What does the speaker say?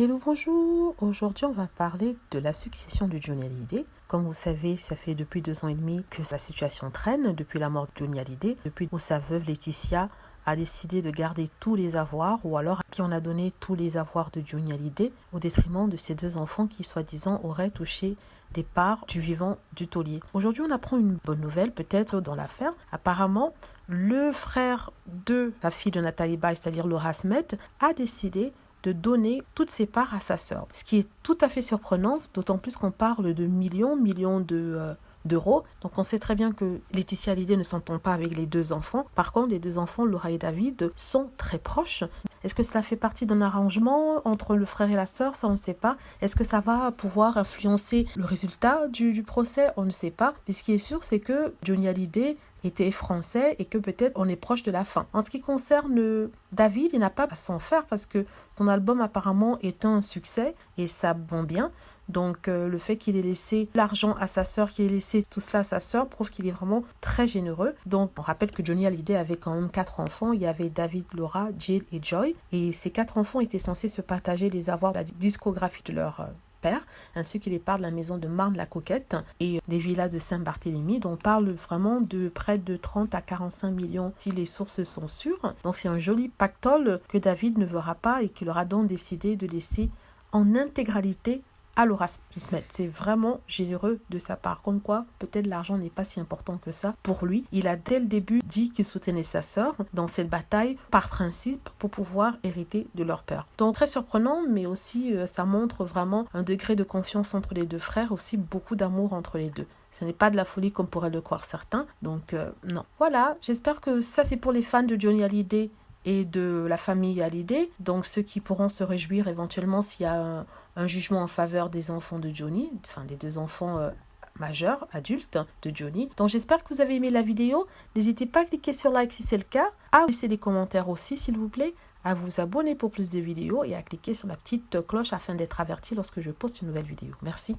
Hello, bonjour. Aujourd'hui, on va parler de la succession de Johnny Hallyday. Comme vous savez, ça fait depuis 2 ans et demi que la situation traîne depuis la mort de Johnny Hallyday, depuis où sa veuve Laetitia a décidé de garder tous les avoirs, ou alors à qui on a donné tous les avoirs de Johnny Hallyday, au détriment de ses 2 enfants qui, soi-disant, auraient touché des parts du vivant du taulier. Aujourd'hui, on apprend une bonne nouvelle, peut-être, dans l'affaire. Apparemment, le frère de la fille de Nathalie Baye, c'est-à-dire Laura Smet, a décidé de donner toutes ses parts à sa sœur. Ce qui est tout à fait surprenant, d'autant plus qu'on parle de millions d'euros. Donc on sait très bien que Laetitia Hallyday ne s'entend pas avec les 2 enfants. Par contre, les 2 enfants, Laura et David, sont très proches. Est-ce que cela fait partie d'un arrangement entre le frère et la sœur? Ça, on ne sait pas. Est-ce que ça va pouvoir influencer le résultat du procès? On ne sait pas. Mais ce qui est sûr, c'est que Johnny Hallyday était français et que peut-être on est proche de la fin. En ce qui concerne David, il n'a pas à s'en faire parce que son album apparemment est un succès et ça vend bien. Donc le fait qu'il ait laissé l'argent à sa sœur, qu'il ait laissé tout cela à sa sœur, prouve qu'il est vraiment très généreux. Donc on rappelle que Johnny Hallyday avait quand même 4 enfants. Il y avait David, Laura, Jill et Joy. Et ces 4 enfants étaient censés se partager les avoirs de la discographie de leur père, ainsi que les parts de la maison de Marne-la-Coquette et des villas de Saint-Barthélemy, dont on parle vraiment de près de 30 à 45 millions si les sources sont sûres. Donc c'est un joli pactole que David ne verra pas et qu'il aura donc décidé de laisser en intégralité à Laura Smet. C'est vraiment généreux de sa part. Comme quoi, peut-être l'argent n'est pas si important que ça pour lui. Il a dès le début dit qu'il soutenait sa sœur dans cette bataille par principe pour pouvoir hériter de leur père. Donc très surprenant, mais aussi ça montre vraiment un degré de confiance entre les 2 frères, aussi beaucoup d'amour entre les deux. Ce n'est pas de la folie comme pourraient le croire certains. Donc non. Voilà, j'espère que ça c'est pour les fans de Johnny Hallyday et de la famille Hallyday, donc ceux qui pourront se réjouir éventuellement s'il y a un jugement en faveur des enfants de Johnny, enfin des 2 enfants majeurs, adultes de Johnny. Donc j'espère que vous avez aimé la vidéo. N'hésitez pas à cliquer sur like si c'est le cas, à laisser des commentaires aussi s'il vous plaît, à vous abonner pour plus de vidéos et à cliquer sur la petite cloche afin d'être averti lorsque je poste une nouvelle vidéo. Merci.